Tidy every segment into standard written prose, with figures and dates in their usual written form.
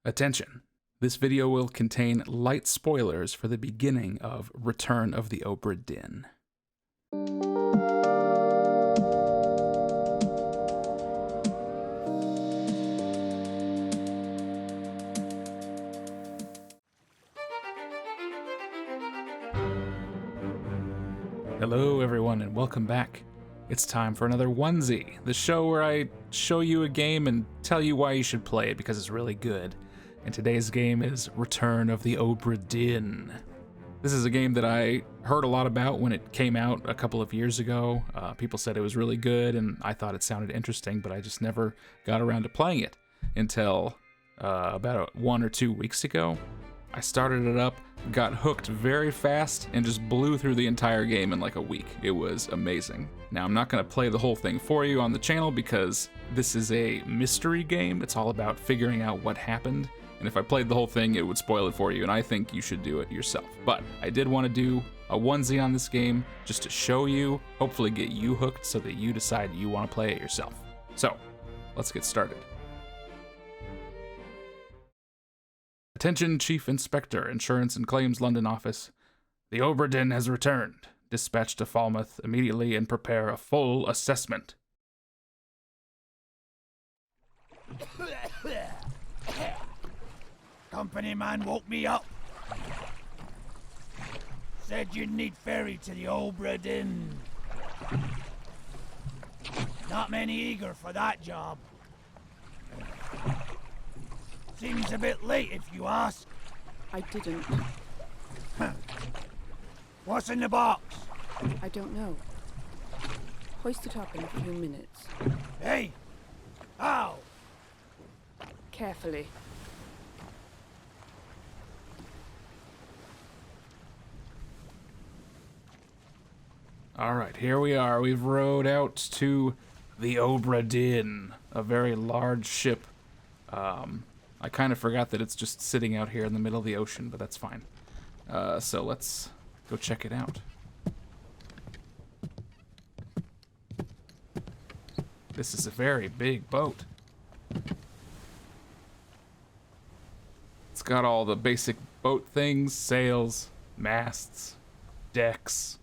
Attention! This video will contain light spoilers for the beginning of Return of the Obra Dinn. Hello everyone and welcome back. It's time for another Onesie, the show where I show you a game and tell you why you should play it because it's really good. And today's game is Return of the Obra Dinn. This is a game that I heard a lot about when it came out a couple of years ago. People said it was really good and I thought it sounded interesting, but I just never got around to playing it until about 1 or 2 weeks ago. I started it up, got hooked very fast, and just blew through the entire game in like a week. It was amazing. Now, I'm not going to play the whole thing for you on the channel because this is a mystery game. It's all about figuring out what happened. And if I played the whole thing, it would spoil it for you, and I think you should do it yourself. But I did want to do a onesie on this game just to show you, hopefully get you hooked so that you decide you want to play it yourself. So, let's get started. Attention, Chief Inspector, Insurance and Claims London Office. The Obra Dinn has returned. Dispatch to Falmouth immediately and prepare a full assessment. Company man woke me up. Said you'd need ferry to the Obra Dinn. Not many eager for that job. Seems a bit late if you ask. I didn't. What's in the box? I don't know. Hoist it up in a few minutes. Hey! How? Carefully. Alright, here we are. We've rowed out to the Obra Dinn, a very large ship. I kind of forgot that it's just sitting out here in the middle of the ocean, but that's fine. So let's go check it out. This is a very big boat. It's got all the basic boat things, sails, masts, decks,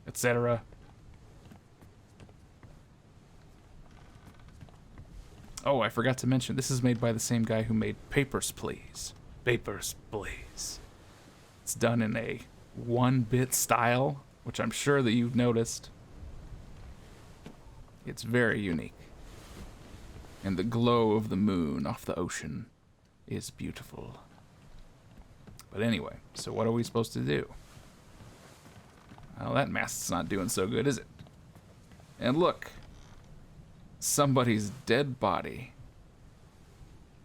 etc. Oh, I forgot to mention, this is made by the same guy who made Papers, Please. Papers, Please. It's done in a 1-bit style, which I'm sure that you've noticed. It's very unique. And the glow of the moon off the ocean is beautiful. But anyway, so what are we supposed to do? Well, that mast's not doing so good, is it? And look. Somebody's dead body.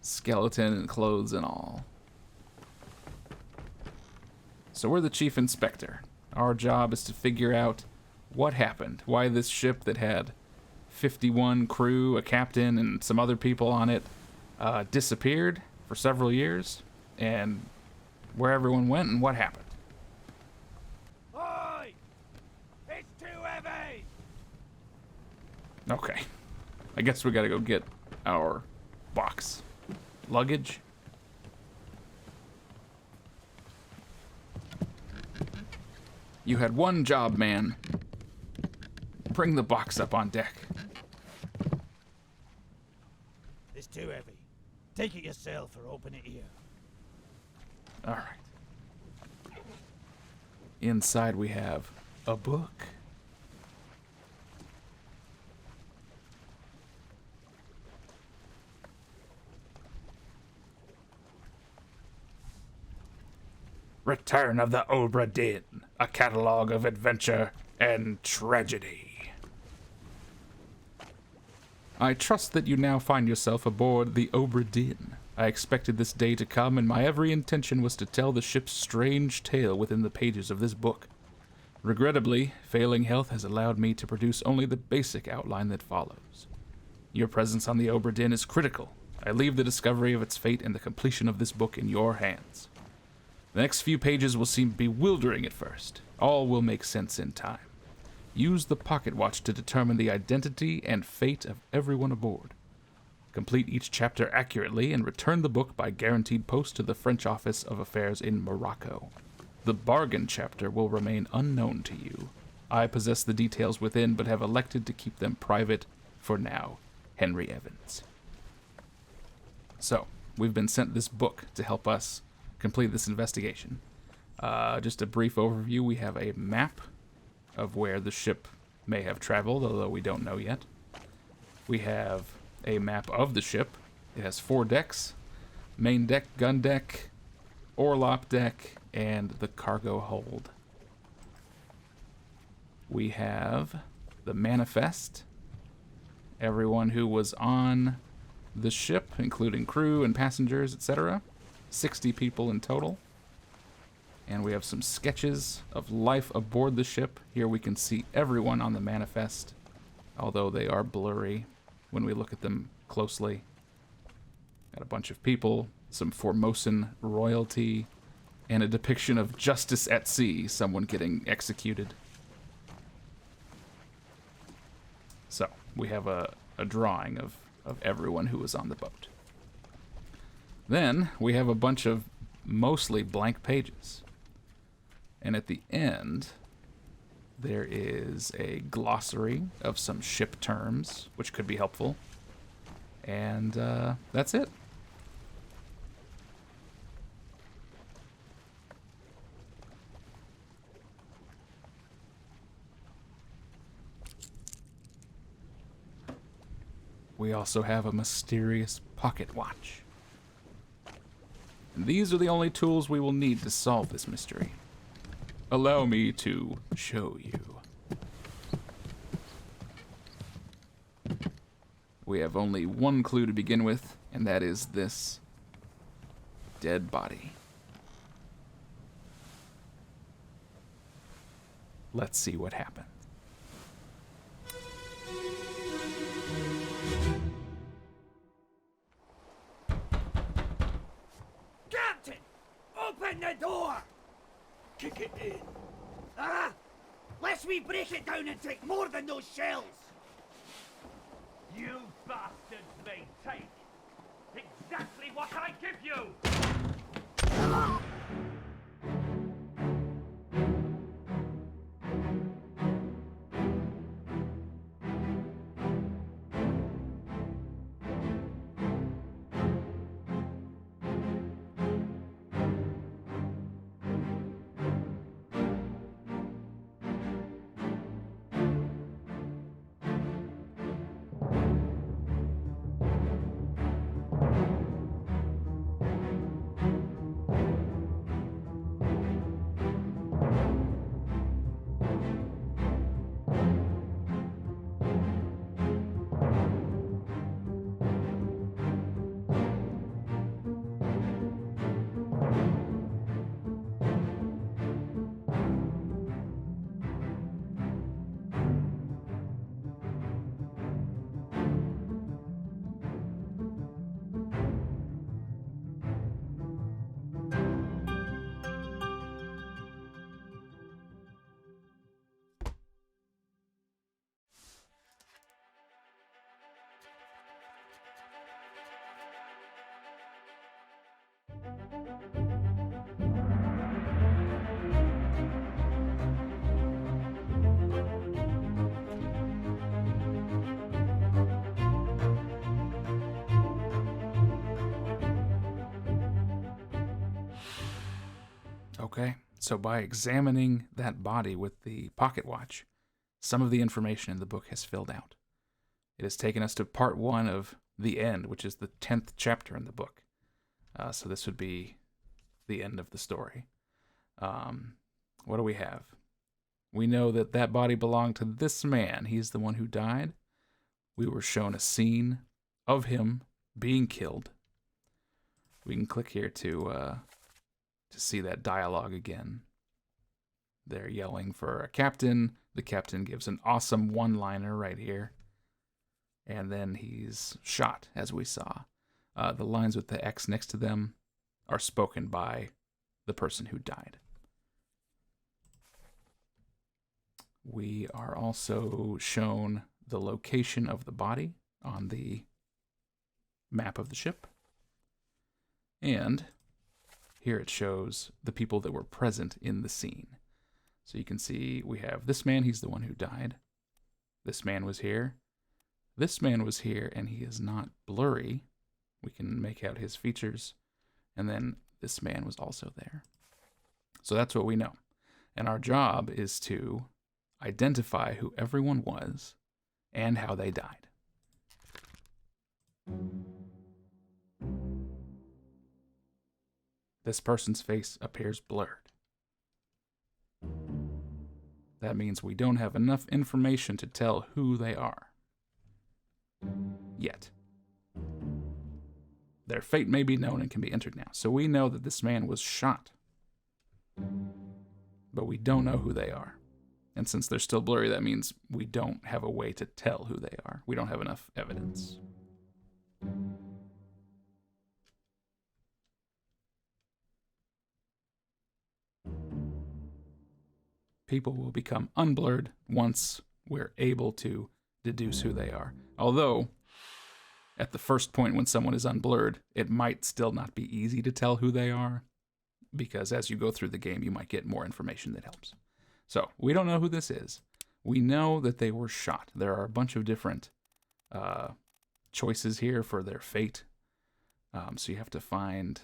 Skeleton and clothes and all. So we're the chief inspector. Our job is to figure out what happened. Why this ship that had 51 crew, a captain, and some other people on it disappeared for several years. And where everyone went and what happened. Oi! It's too heavy! Okay. I guess we gotta go get our box. Luggage. You had one job, man. Bring the box up on deck. It's too heavy. Take it yourself or open it here. Alright. Inside we have a book. Return of the Obra Dinn, a catalog of adventure and tragedy. I trust that you now find yourself aboard the Obra Dinn. I expected this day to come, and my every intention was to tell the ship's strange tale within the pages of this book. Regrettably, failing health has allowed me to produce only the basic outline that follows. Your presence on the Obra Dinn is critical. I leave the discovery of its fate and the completion of this book in your hands. The next few pages will seem bewildering at first. All will make sense in time. Use the pocket watch to determine the identity and fate of everyone aboard. Complete each chapter accurately and return the book by guaranteed post to the French Office of Affairs in Morocco. The bargain chapter will remain unknown to you. I possess the details within, but have elected to keep them private for now. Henry Evans. So, we've been sent this book to help us complete this investigation. Just a brief overview, we have a map of where the ship may have traveled, although we don't know yet. We have a map of the ship. It has 4 decks: main deck, gun deck, orlop deck, and the cargo hold. We have the manifest. Everyone who was on the ship, including crew and passengers, etc. 60 people in total. And we have some sketches of life aboard the ship. Here we can see everyone on the manifest, although they are blurry when we look at them closely. Got a bunch of people, some Formosan royalty, and a depiction of justice at sea, someone getting executed. So, we have a drawing of everyone who was on the boat. Then, we have a bunch of mostly blank pages. And at the end, there is a glossary of some ship terms, which could be helpful. And that's it. We also have a mysterious pocket watch. And these are the only tools we will need to solve this mystery. Allow me to show you. We have only one clue to begin with, and that is this dead body. Let's see what happens. Captain! Open the door! Kick it in. Lest we break it down and take more than those shells! You bastards may take exactly what I give you! Okay, so by examining that body with the pocket watch, some of the information in the book has filled out. It has taken us to part 1 of the end, which is the 10th chapter in the book. So this would be the end of the story. What do we have? We know that that body belonged to this man. He's the one who died. We were shown a scene of him being killed. We can click here to see that dialogue again. They're yelling for a captain. The captain gives an awesome one-liner right here. And then he's shot, as we saw. The lines with the X next to them are spoken by the person who died. We are also shown the location of the body on the map of the ship. And here it shows the people that were present in the scene. So you can see we have this man, he's the one who died. This man was here. This man was here, and he is not blurry. We can make out his features. And then this man was also there. So that's what we know. And our job is to identify who everyone was and how they died. This person's face appears blurred. That means we don't have enough information to tell who they are. Yet. Their fate may be known and can be entered now. So we know that this man was shot. But we don't know who they are. And since they're still blurry, that means we don't have a way to tell who they are. We don't have enough evidence. People will become unblurred once we're able to deduce who they are. Although, at the first point when someone is unblurred, it might still not be easy to tell who they are, because as you go through the game, you might get more information that helps. So, we don't know who this is. We know that they were shot. There are a bunch of different choices here for their fate. So you have to find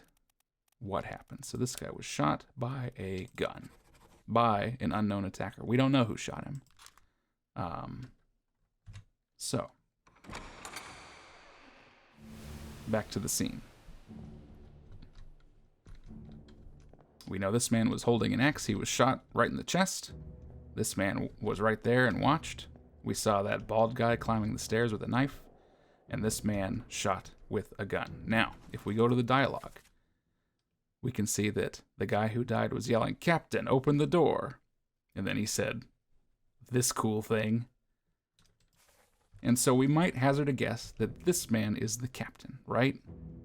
what happened. So this guy was shot by a gun, by an unknown attacker. We don't know who shot him. So, back to the scene. We know this man was holding an axe. He was shot right in the chest. This man was right there and watched. We saw that bald guy climbing the stairs with a knife. And this man shot with a gun. Now, if we go to the dialogue, we can see that the guy who died was yelling, "Captain, open the door." And then he said, "This cool thing." And so we might hazard a guess that this man is the captain, right?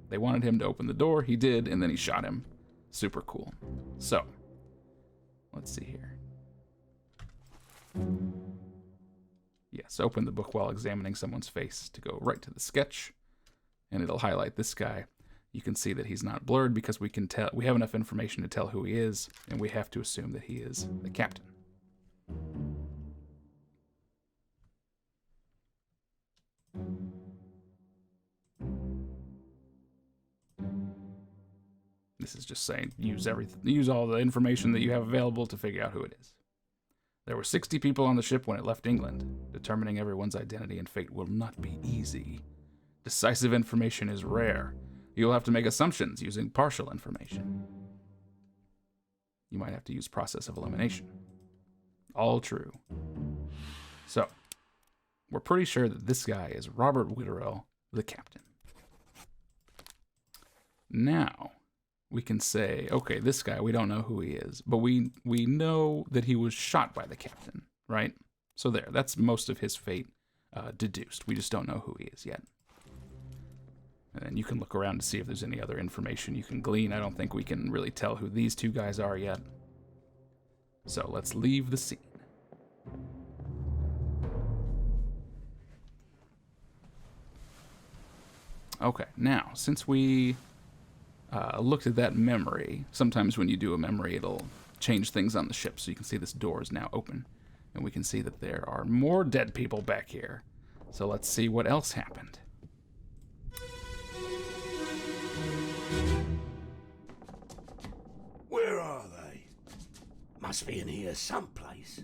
They wanted him to open the door. He did, and then he shot him. Super cool. So, let's see here. Yes, open the book while examining someone's face to go right to the sketch, and it'll highlight this guy. You can see that he's not blurred because we have enough information to tell who he is, and we have to assume that he is the captain. This is just saying use all the information that you have available to figure out who it is. There were 60 people on the ship when it left England. Determining everyone's identity and fate will not be easy. Decisive information is rare. You'll have to make assumptions using partial information. You might have to use process of elimination. All true. So, we're pretty sure that this guy is Robert Witterell, the captain. Now, we can say, okay, this guy, we don't know who he is, but we know that he was shot by the captain, right? So there, that's most of his fate deduced. We just don't know who he is yet. And then you can look around to see if there's any other information you can glean. I don't think we can really tell who these two guys are yet. So let's leave the scene. Okay, now, since we looked at that memory, sometimes when you do a memory, it'll change things on the ship. So you can see this door is now open. And we can see that there are more dead people back here. So let's see what else happened. Where are they? Must be in here someplace.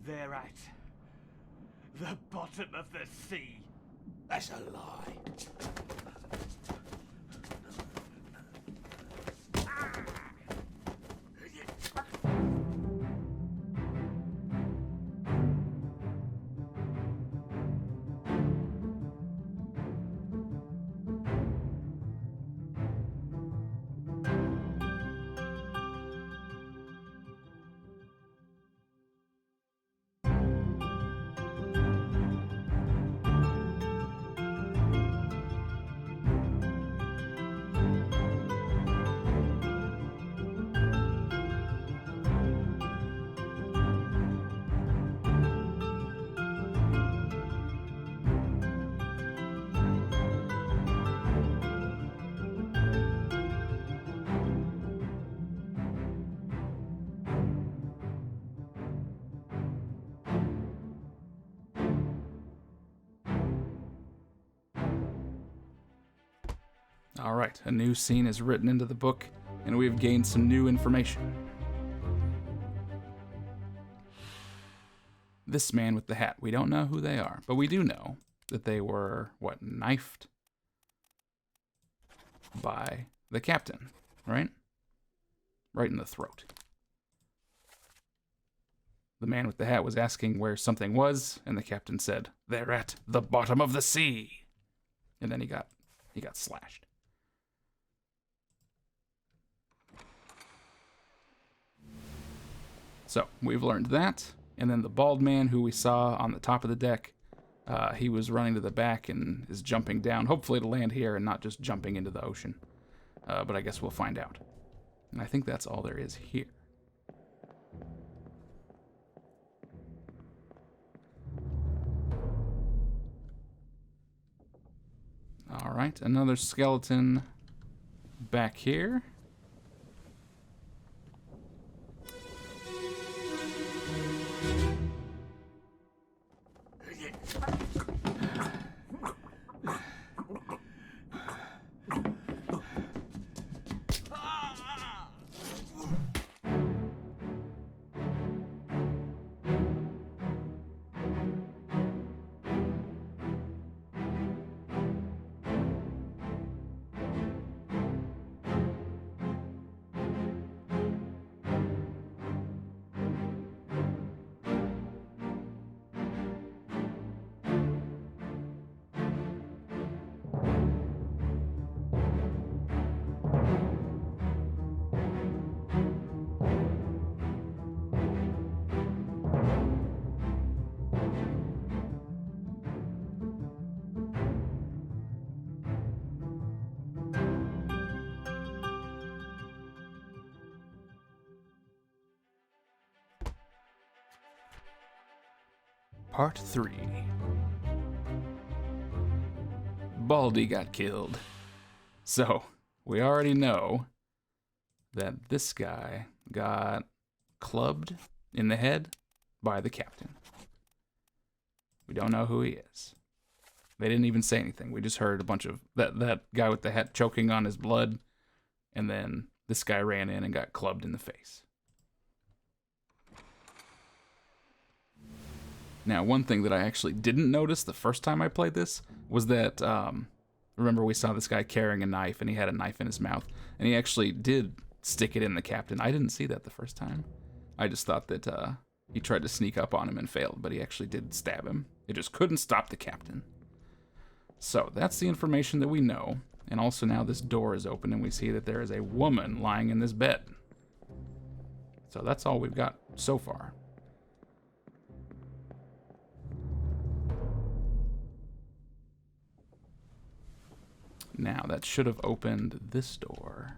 They're at the bottom of the sea. That's a lie. All right, a new scene is written into the book, and we have gained some new information. This man with the hat, we don't know who they are, but we do know that they were, knifed by the captain, right? Right in the throat. The man with the hat was asking where something was, and the captain said, "They're at the bottom of the sea." And then he got slashed. So, we've learned that. And then the bald man who we saw on the top of the deck, he was running to the back and is jumping down, hopefully to land here and not just jumping into the ocean. But I guess we'll find out. And I think that's all there is here. All right, another skeleton back here. Part 3. Baldy got killed. So, we already know that this guy got clubbed in the head by the captain. We don't know who he is. They didn't even say anything. We just heard a bunch of that guy with the hat choking on his blood, and then this guy ran in and got clubbed in the face. Now, one thing that I actually didn't notice the first time I played this was that, remember we saw this guy carrying a knife, and he had a knife in his mouth, and he actually did stick it in the captain. I didn't see that the first time. I just thought that he tried to sneak up on him and failed, but he actually did stab him. It just couldn't stop the captain. So, that's the information that we know, and also now this door is open, and we see that there is a woman lying in this bed. So that's all we've got so far. Now, that should have opened this door.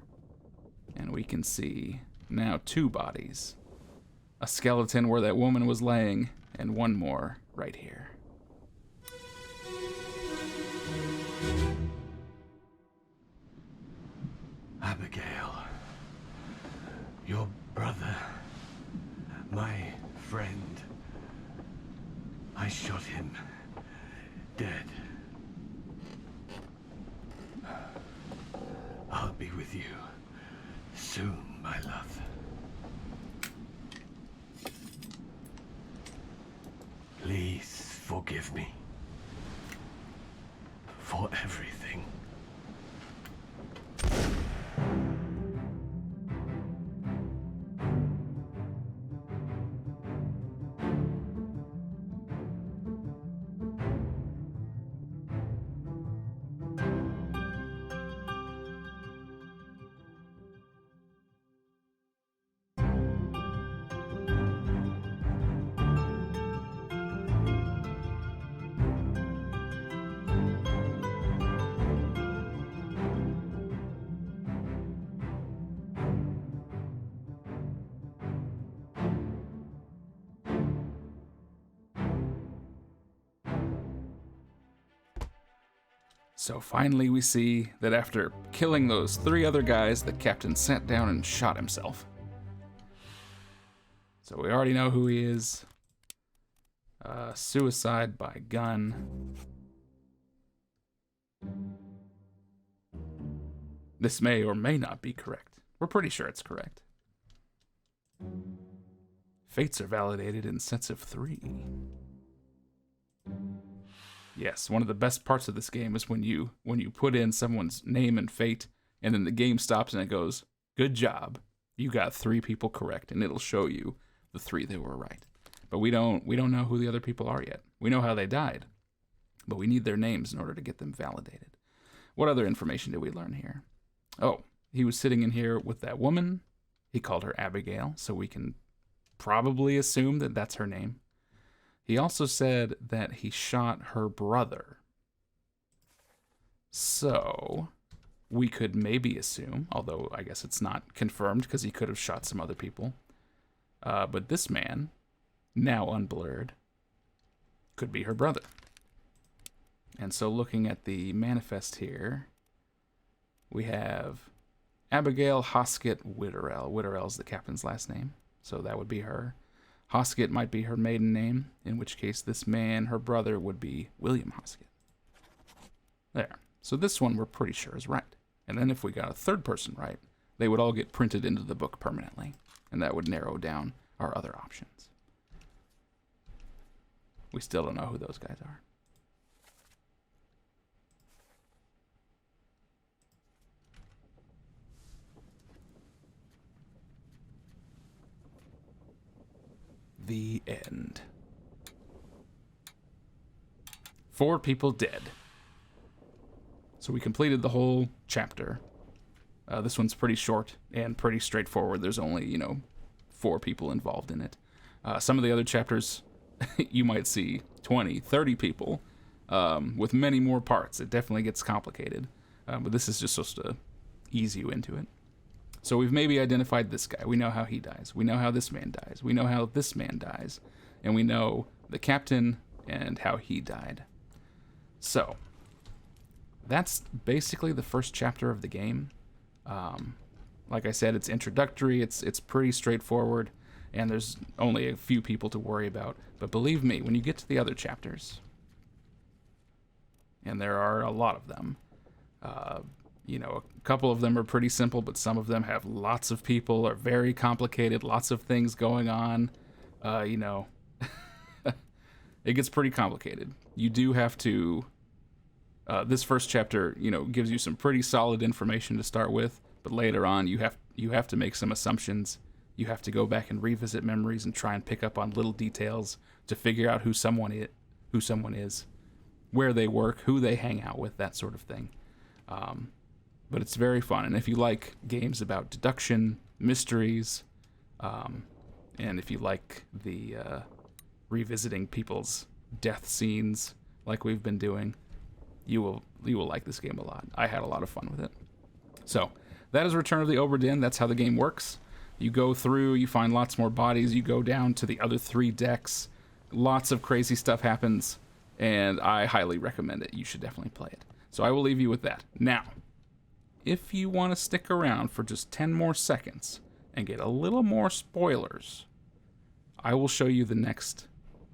And we can see now 2 bodies. A skeleton where that woman was laying, and one more right here. Abigail, your brother, my friend, I shot him dead. I'll be with you soon, my love. Please forgive me for everything. So finally we see that after killing those 3 other guys, the captain sat down and shot himself. So we already know who he is. Suicide by gun. This may or may not be correct. We're pretty sure it's correct. Fates are validated in sets of 3. Yes, one of the best parts of this game is when you put in someone's name and fate, and then the game stops and it goes, "Good job, you got 3 people correct," and it'll show you the 3 that were right. But we don't know who the other people are yet. We know how they died, but we need their names in order to get them validated. What other information did we learn here? Oh, he was sitting in here with that woman. He called her Abigail, so we can probably assume that that's her name. He also said that he shot her brother. So we could maybe assume, although I guess it's not confirmed because he could have shot some other people. But this man, now unblurred, could be her brother. And so looking at the manifest here, we have Abigail Hoskett Witterell. Witterell's the captain's last name, so that would be her. Hoskett might be her maiden name, in which case this man, her brother, would be William Hoskett. There. So this one we're pretty sure is right. And then if we got a third person right, they would all get printed into the book permanently, and that would narrow down our other options. We still don't know who those guys are. The end. 4 people dead. So we completed the whole chapter. This one's pretty short and pretty straightforward. There's only, 4 people involved in it. Some of the other chapters, you might see 20, 30 people with many more parts. It definitely gets complicated. But this is just supposed to ease you into it. So we've maybe identified this guy. We know how he dies. We know how this man dies. We know how this man dies. And we know the captain and how he died. So that's basically the first chapter of the game. Like I said, it's introductory. It's pretty straightforward. And there's only a few people to worry about. But believe me, when you get to the other chapters, and there are a lot of them, a couple of them are pretty simple, but some of them have lots of people, are very complicated, lots of things going on. It gets pretty complicated. You do have to, this first chapter, gives you some pretty solid information to start with, but later on you have to make some assumptions. You have to go back and revisit memories and try and pick up on little details to figure out who someone is, where they work, who they hang out with, that sort of thing. But it's very fun, and if you like games about deduction, mysteries, and if you like the revisiting people's death scenes like we've been doing, you will like this game a lot. I had a lot of fun with it. So that is Return of the Obra Dinn. That's how the game works. You go through, you find lots more bodies, you go down to the other 3 decks, lots of crazy stuff happens, and I highly recommend it. You should definitely play it. So I will leave you with that. Now, if you want to stick around for just 10 more seconds and get a little more spoilers, I will show you the next,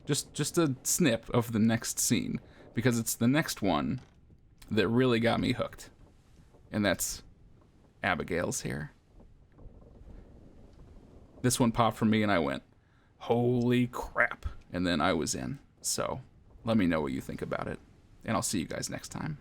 just a snip of the next scene, because it's the next one that really got me hooked. And that's Abigail's here. This one popped for me and I went, holy crap. And then I was in. So let me know what you think about it. And I'll see you guys next time.